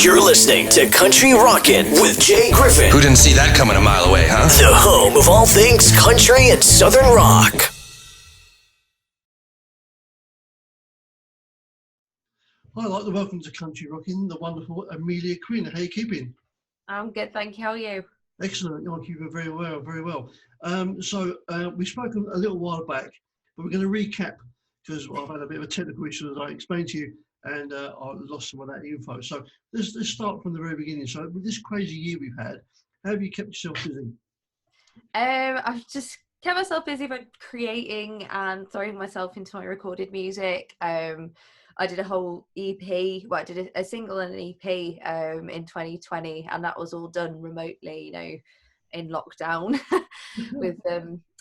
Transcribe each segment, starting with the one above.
You're listening to Country Rockin' with Jay Griffin. Who didn't see that coming a mile away, huh? The home of all things country and southern rock. Hi, I'd like to welcome to Country Rockin' the wonderful Emilia Quinn. How are you keeping? I'm good, thank you. How are you? Excellent. You're keeping very well, very well. We spoke a little while back, but we're going to recap because I've had a bit of a technical issue as I explained to you, and I lost some of that info. So let's start from the very beginning. So with this crazy year we've had, how have you kept yourself busy? I've just kept myself busy by creating and throwing myself into my recorded music. I did a whole EP. Well, I did a single and an EP in 2020, and that was all done remotely, in lockdown, with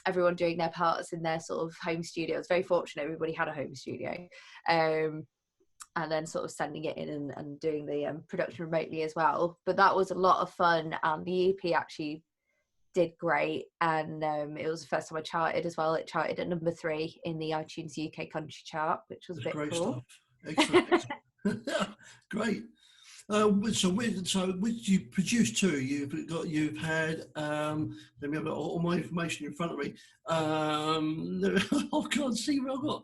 everyone doing their parts in their sort of home studio. I was very fortunate; everybody had a home studio, and then sort of sending it in and doing the production remotely as well. But that was a lot of fun, and the EP actually did great, and it was the first time I charted as well. It charted at number 3 in the iTunes UK country chart, which was That's a bit great cool. Stuff. Excellent. Great. So which you produced too? You've had. Let me have all my information in front of me. I can't see what I've got.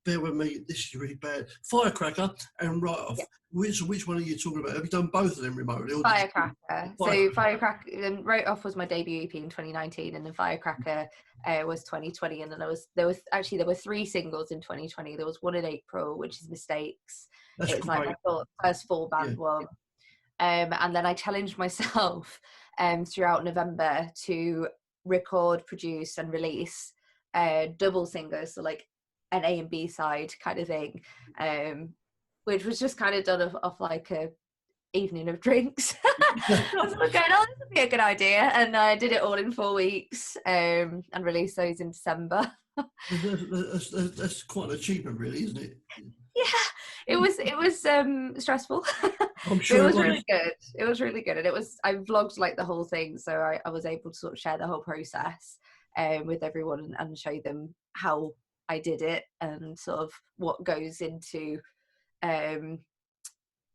Bear with me. This is really bad. Firecracker and Right Off. Yeah. Which one are you talking about? Have you done both of them remotely? Firecracker. So Firecracker and Right Off was my debut EP in 2019, and then Firecracker was 2020. And then there were 3 singles in 2020. There was one in April, which is Mistakes. It's like my first full band one. And then I challenged myself throughout November to record, produce, and release double singles, so like an A and B side kind of thing, which was just kind of done off like a evening of drinks. I was like, oh, this would be a good idea, and I did it all in 4 weeks, and released those in December. That's quite an achievement, really, isn't it? Yeah, it was stressful. I'm sure it was really good. It was really good, and I vlogged like the whole thing, so I was able to sort of share the whole process with everyone and show them how I did it and sort of what goes into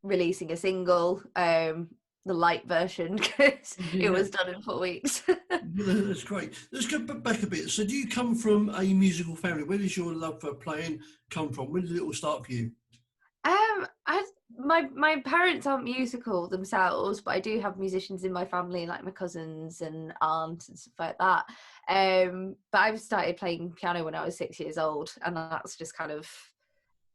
releasing a single, the light version, because it was done in 4 weeks. That's great. Let's go back a bit. So do you come from a musical family? Where does your love for playing come from? When did it all start for you? My parents aren't musical themselves, but I do have musicians in my family, like my cousins and aunts and stuff like that. But I started playing piano when I was 6 years old, and that's just kind of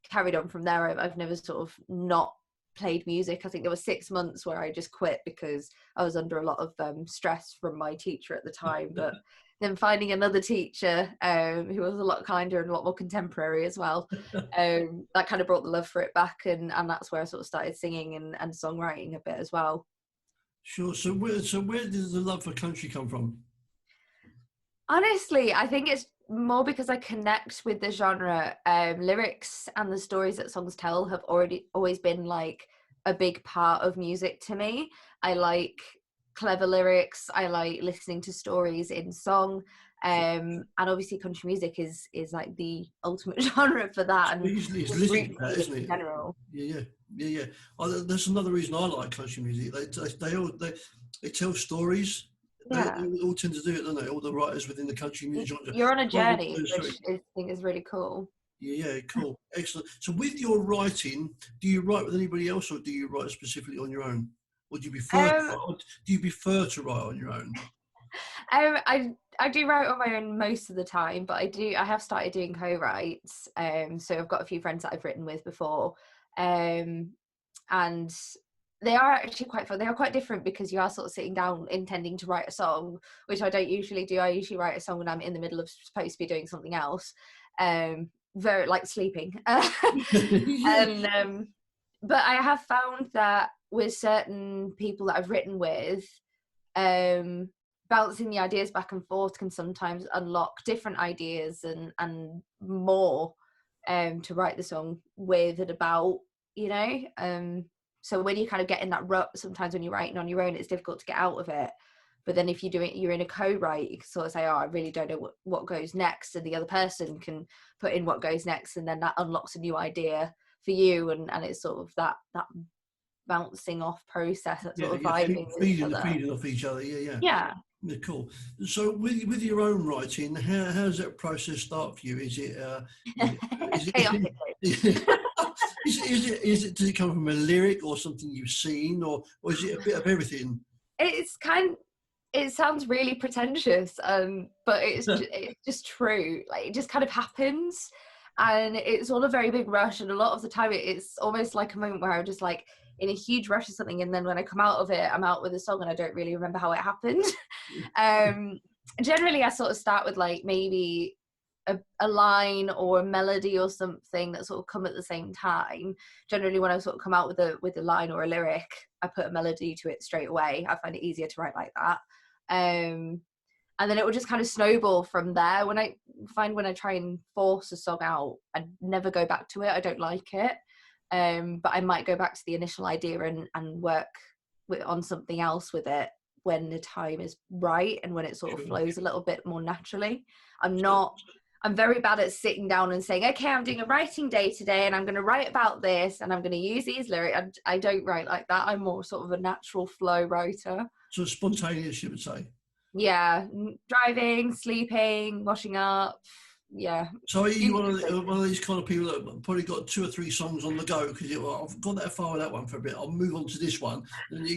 carried on from there. I've never sort of not played music. I think there were 6 months where I just quit because I was under a lot of stress from my teacher at the time, but then finding another teacher who was a lot kinder and a lot more contemporary as well, that kind of brought the love for it back, and that's where I sort of started singing and songwriting a bit as well. Sure. So where did the love for country come from? Honestly, I think it's more because I connect with the genre. Lyrics and the stories that songs tell have always been like a big part of music to me. I like clever lyrics. I like listening to stories in song. And obviously country music is like the ultimate genre for that. And it's listening to that, isn't it? In general. Yeah. That's another reason I like country music. They tell stories. Yeah. They all tend to do it, don't they? All the writers within the country music genre. You're on a journey, which I think is really cool. Yeah, cool. Excellent. So with your writing, do you write with anybody else, or do you write specifically on your own? Or do you prefer to write on your own? I do write on my own most of the time, but I have started doing co-writes. So I've got a few friends that I've written with before, and they are actually quite fun. They are quite different because you are sort of sitting down intending to write a song, which I don't usually do. I usually write a song when I'm in the middle of supposed to be doing something else, very like sleeping. And but I have found that with certain people that I've written with, bouncing the ideas back and forth can sometimes unlock different ideas and more to write the song with and about, so when you kind of get in that rut, sometimes when you're writing on your own, it's difficult to get out of it. But then if you're in a co-write, you can sort of say, oh, I really don't know what goes next, and the other person can put in what goes next, and then that unlocks a new idea for you, and it's sort of that bouncing off process, that sort of yeah, vibing with each other. feeding off each other. Yeah. Yeah. Yeah, cool. So with your own writing, how does that process start for you? Is it Chaotically. does it come from a lyric or something you've seen, or is it a bit of everything? It sounds really pretentious, but it's just true. Like, it just kind of happens, and it's all a very big rush, and a lot of the time it's almost like a moment where I'm just like in a huge rush of something, and then when I come out of it, I'm out with a song and I don't really remember how it happened. Generally I sort of start with like maybe a line or a melody or something that sort of come at the same time. Generally when I sort of come out with a line or a lyric, I put a melody to it straight away. I find it easier to write like that. And then it will just kind of snowball from there. When I try and force a song out, I never go back to it. I don't like it. But I might go back to the initial idea and work on something else with it when the time is right and when it sort of flows a little bit more naturally. I'm very bad at sitting down and saying, okay, I'm doing a writing day today and I'm going to write about this and I'm going to use these lyrics. I don't write like that. I'm more sort of a natural flow writer. So spontaneous, you would say? Yeah, driving, sleeping, washing up. Yeah. So are you one of these kind of people that probably got 2 or 3 songs on the go because I've gone that far with that one for a bit, I'll move on to this one.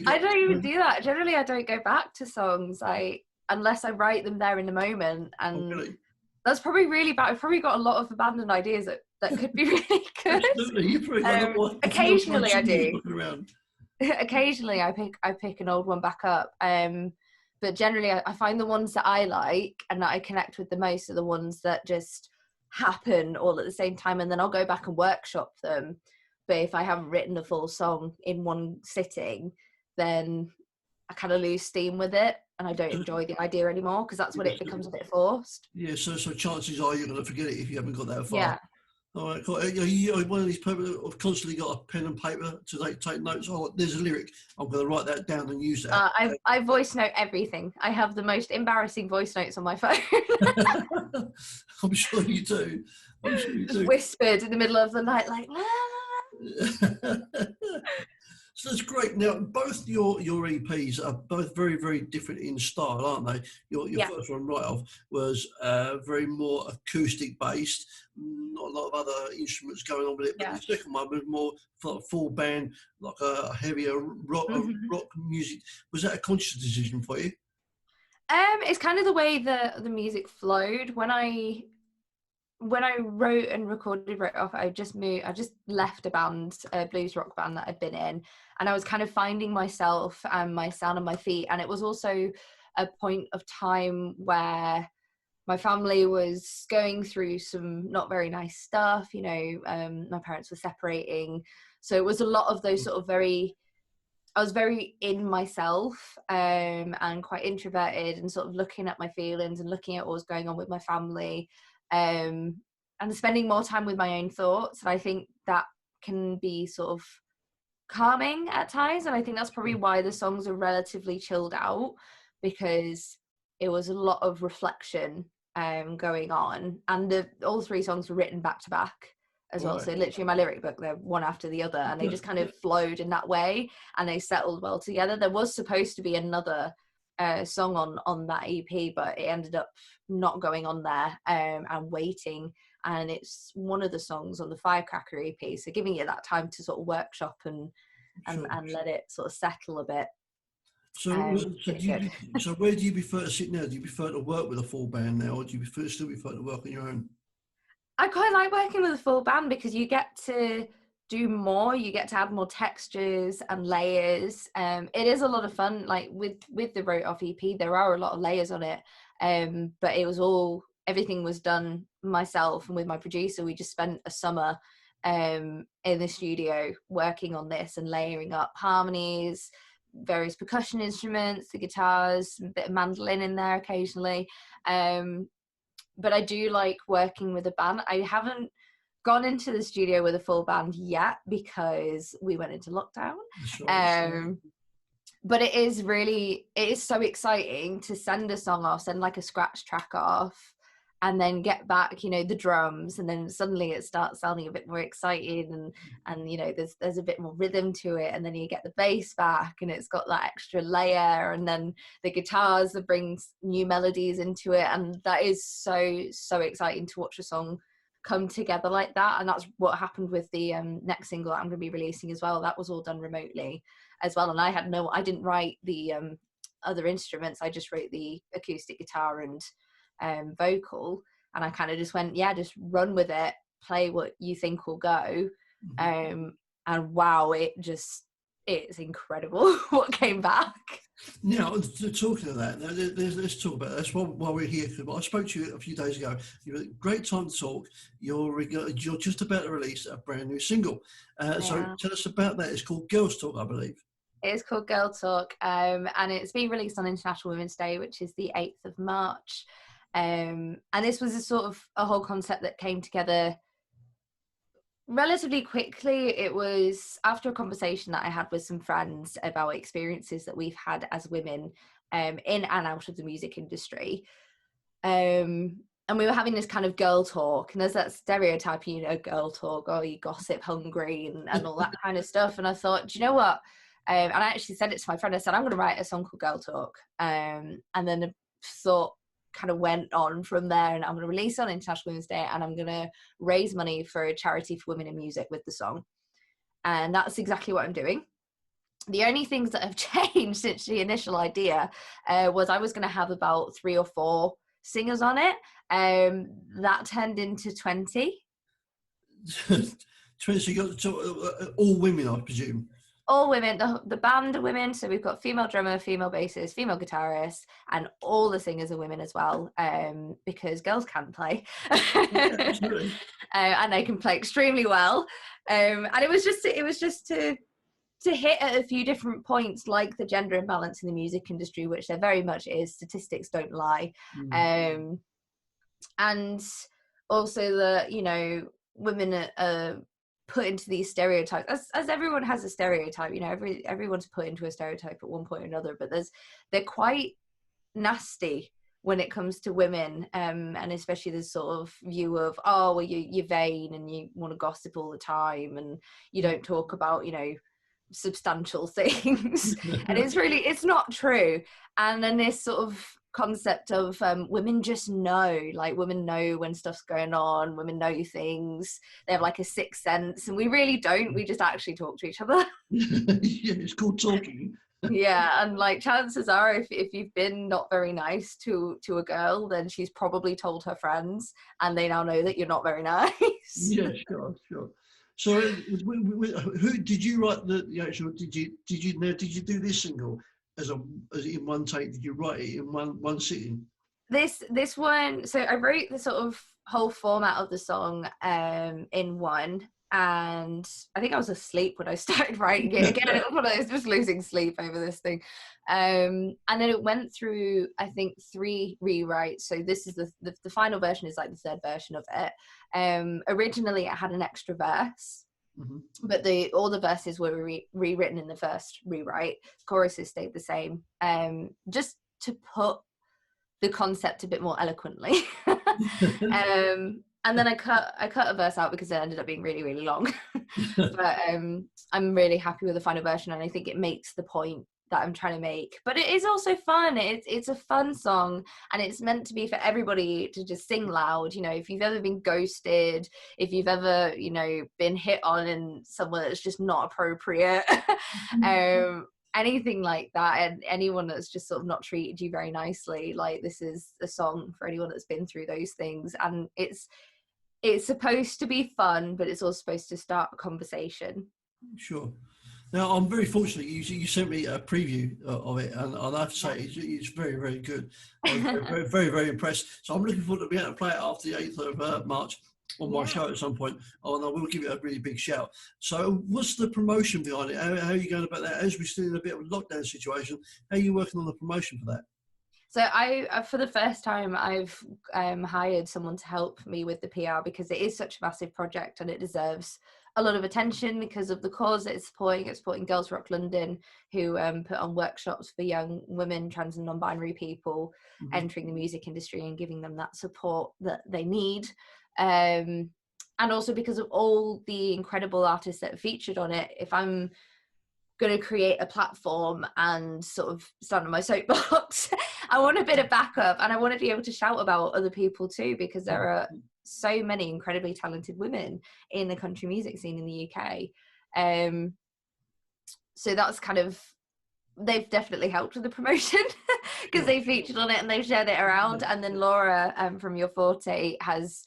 I don't even do that. Generally, I don't go back to songs unless I write them there in the moment. And really? That's probably really bad. I've probably got a lot of abandoned ideas that could be really good. Absolutely. You probably got occasionally I do. Around. Occasionally I pick an old one back up. But generally I find the ones that I like and that I connect with the most are the ones that just happen all at the same time, and then I'll go back and workshop them. But if I haven't written the full song in one sitting, then I kind of lose steam with it and I don't enjoy the idea anymore, because that's when it becomes a bit forced. Yeah, so chances are you're going to forget it if you haven't got that far. Yeah. All right, cool. Are you one of these people who've constantly got a pen and paper to take notes? Oh, there's a lyric. I'm going to write that down and use that. I voice note everything. I have the most embarrassing voice notes on my phone. I'm sure you do. Just whispered in the middle of the night, like. So that's great. Now, both your EPs are both very, very different in style, aren't they? Your first one, Right Off, was very more acoustic based, not a lot of other instruments going on with it. But the second one was more full band, like a heavier rock music. Was that a conscious decision for you? It's kind of the way the music flowed. When I wrote and recorded Right Off, I just left a blues rock band that I'd been in, and I was kind of finding myself and my sound on my feet. And it was also a point of time where my family was going through some not very nice stuff. My parents were separating, so it was a lot of those sort of I was very in myself, and quite introverted, and sort of looking at my feelings and looking at what was going on with my family. And spending more time with my own thoughts, and I think that can be sort of calming at times, and I think that's probably why the songs are relatively chilled out, because it was a lot of reflection going on, and all 3 songs were written back to back as well. So literally in my lyric book, they're one after the other, and they just kind of flowed in that way, and they settled well together. There was supposed to be another song on that EP, but it ended up not going on there, and waiting, and it's one of the songs on the Firecracker EP, so giving it that time to sort of workshop and let it sort of settle a bit. So where do you prefer to sit now? Do you prefer to work with a full band now, or do you still prefer to work on your own? I quite like working with a full band, because you get to do more, you get to add more textures and layers. It is a lot of fun. Like with the Wrote Off EP, there are a lot of layers on it, but everything was done myself and with my producer. We just spent a summer in the studio working on this and layering up harmonies, various percussion instruments, the guitars, a bit of mandolin in there occasionally. But I do like working with a band. I haven't gone into the studio with a full band yet because we went into lockdown. Sure. But it is so exciting to send a song off, send like a scratch track off, and then get back, you know, the drums, and then suddenly it starts sounding a bit more exciting, and you know, there's a bit more rhythm to it, and then you get the bass back and it's got that extra layer, and then the guitars that brings new melodies into it, and that is so exciting to watch a song come together like that. And that's what happened with the next single that I'm going to be releasing as well. That was all done remotely as well, and I didn't write the other instruments. I just wrote the acoustic guitar and vocal, and I kind of just went, yeah, just run with it, play what you think will go. And wow, it's incredible what came back. Now, talking of that, let's talk about that. While we're here, because I spoke to you a few days ago. You had a great time to talk. You're just about to release a brand new single. So tell us about that. It's called Girls Talk, I believe. It's called Girl Talk, and it's being released on International Women's Day, which is the 8th of March. And this was a sort of a whole concept that came together relatively quickly. It was after a conversation that I had with some friends about experiences that we've had as women in and out of the music industry. And we were having this kind of girl talk, and there's that stereotype, you know, girl talk, oh, you gossip hungry and all that kind of stuff. And I thought, do you know what? And I actually said it to my friend. I said, I'm going to write a song called Girl Talk. And then the thought kind of went on from there, and I'm going to release it on International Women's Day, and I'm going to raise money for a charity for women in music with the song. And that's exactly what I'm doing. The only things that have changed since the initial idea was I was going to have about 3 or 4 singers on it. That turned into 20. 20, so you got all women, I presume. All women, the band are women, so we've got female drummer, female bassist, female guitarist, and all the singers are women as well, because girls can play. Absolutely. And they can play extremely well. And it was just to hit at a few different points, like the gender imbalance in the music industry, which there very much is. Statistics don't lie. And also that, you know, women are put into these stereotypes, as everyone has a stereotype, you know, everyone's put into a stereotype at one point or another, but they're quite nasty when it comes to women, and especially this sort of view of, oh, well, you're vain and you want to gossip all the time and you don't talk about, you know, substantial things. And it's not true. And then this sort of concept of women just know, like women know when stuff's going on, women know things, they have like a sixth sense, and we really don't. We just actually talk to each other. Yeah, it's called talking. Yeah, and like chances are, if you've been not very nice to a girl, then she's probably told her friends, and they now know that you're not very nice. Yeah, sure. So, who did you write the actual? Did you do this single as in one take? Did you write it in one sitting? This one, so I wrote the sort of whole format of the song in one, and I think I was asleep when I started writing it. Again, I was just losing sleep over this thing. And then it went through, I think, 3 rewrites. So this is the final version is like the 3rd version of it. Originally, it had an extra verse, but all the verses were rewritten in the first rewrite. Choruses stayed the same, just to put the concept a bit more eloquently. And then I cut a verse out because it ended up being really, really long. But I'm really happy with the final version, and I think it makes the point that I'm trying to make. But it is also fun. It's a fun song, and it's meant to be for everybody to just sing loud. You know, if you've ever been ghosted, if you've ever, you know, been hit on in somewhere that's just not appropriate, anything like that, and anyone that's just sort of not treated you very nicely, like this is a song for anyone that's been through those things. And it's supposed to be fun, but it's also supposed to start a conversation. Sure. Now, I'm very fortunate. You sent me a preview of it, and I have to say it's very, very good. I'm very, very, very impressed. So I'm looking forward to being able to play it after the 8th of March on my show at some point. Oh, and I will give it a really big shout. So what's the promotion behind it? How are you going about that? As we're still in a bit of a lockdown situation, how are you working on the promotion for that? So I for the first time, I've hired someone to help me with the PR, because it is such a massive project and it deserves a lot of attention because of the cause that it's supporting. It's supporting Girls Rock London, who put on workshops for young women, trans and non-binary people entering the music industry and giving them that support that they need. And also because of all the incredible artists that are featured on it, if I'm going to create a platform and sort of stand on my soapbox, I want a bit of backup, and I want to be able to shout about other people too, because there are so many incredibly talented women in the country music scene in the UK. So that's kind of, they've definitely helped with the promotion because they featured on it and they've shared it around. And then Laura from Your Forte has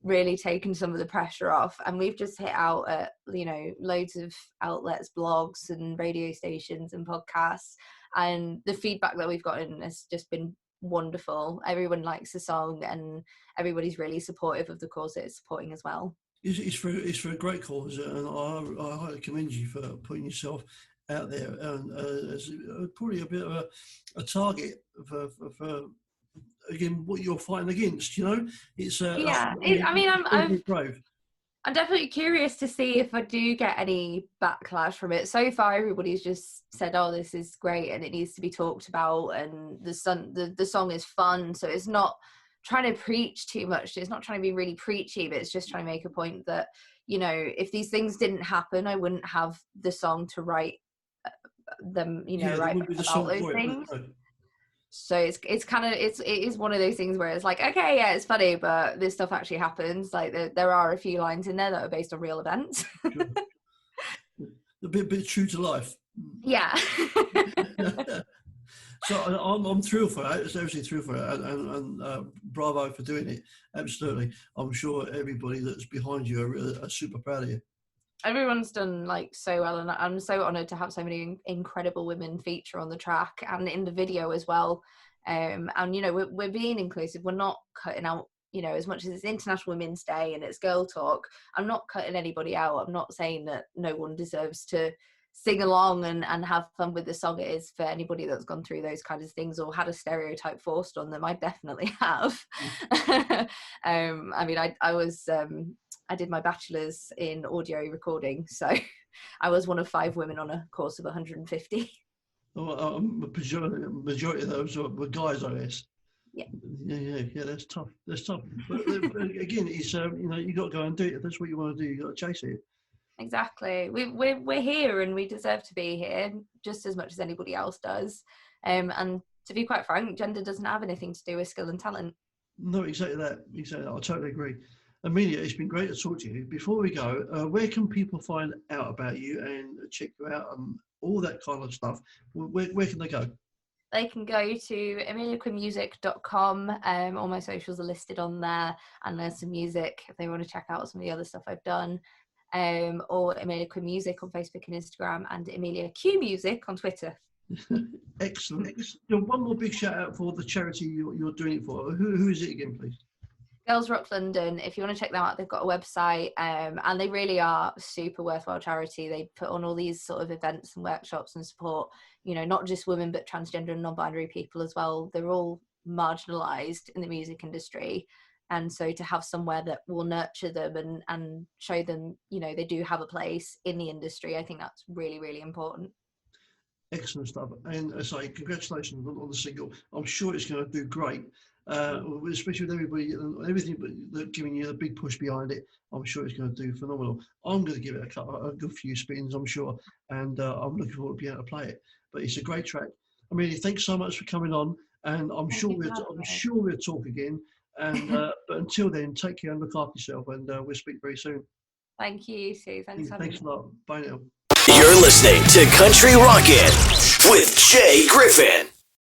really taken some of the pressure off, and we've just hit out at, you know, loads of outlets, blogs and radio stations and podcasts, and the feedback that we've gotten has just been wonderful. Everyone likes the song and everybody's really supportive of the cause that it's supporting as well. It's for a great cause, and I highly commend you for putting yourself out there, and as probably a bit of a target for again what you're fighting against. You know, it's I'm definitely curious to see if I do get any backlash from it. So far, everybody's just said, "Oh, this is great, and it needs to be talked about." And the song is fun, so it's not trying to preach too much. It's not trying to be really preachy, but it's just trying to make a point that, you know, if these things didn't happen, I wouldn't have the song to write them. You know, write about those things. So it is one of those things where it's like, okay, yeah, it's funny, but this stuff actually happens. Like there are a few lines in there that are based on real events. Sure. A bit true to life. Yeah. So I'm thrilled for that. It's absolutely thrilled for it, and bravo for doing it. Absolutely. I'm sure everybody that's behind you are super proud of you. Everyone's done like so well, and I'm so honoured to have so many incredible women feature on the track and in the video as well. And you know, we're being inclusive. We're not cutting out, you know, as much as it's International Women's Day and it's Girl Talk, I'm not cutting anybody out. I'm not saying that no one deserves to sing along and have fun with the song. It is for anybody that's gone through those kinds of things or had a stereotype forced on them. I definitely have. I mean, I did my bachelor's in audio recording, so I was one of 5 women on a course of 150. Well, majority of those were guys, I guess. Yeah. Yeah. That's tough. But again, it's you know, you got to go and do it. If that's what you want to do, you got to chase it. Exactly. We're here, and we deserve to be here just as much as anybody else does. And to be quite frank, gender doesn't have anything to do with skill and talent. No, exactly that. I totally agree. Emilia, it's been great to talk to you. Before we go, where can people find out about you and check you out and all that kind of stuff? Where can they go? They can go to emiliaquinnmusic.com. All my socials are listed on there, and there's some music if they want to check out some of the other stuff I've done. Or Emilia Quinn Music on Facebook and Instagram, and Emilia Q Music on Twitter. Excellent. One more big shout out for the charity you're doing it for. Who is it again, please? Girls Rock London. If you want to check them out, they've got a website, and they really are a super worthwhile charity. They put on all these sort of events and workshops and support, you know, not just women but transgender and non-binary people as well. They're all marginalised in the music industry, and so to have somewhere that will nurture them and show them, you know, they do have a place in the industry, I think that's really, really important. Excellent stuff. And I say congratulations on the single. I'm sure it's going to do great. Especially with everybody and everything, but they're giving you a big push behind it. I'm sure it's going to do phenomenal. I'm going to give it a good few spins, I'm sure, and I'm looking forward to being able to play it. But it's a great track. Amelia, thanks so much for coming on, and I'm sure we'll talk again. And but until then, take care and look after yourself, and we'll speak very soon. Thank you, Sue. Thanks a lot. Bye now. You're listening to Country Rockin' with Jay Griffin.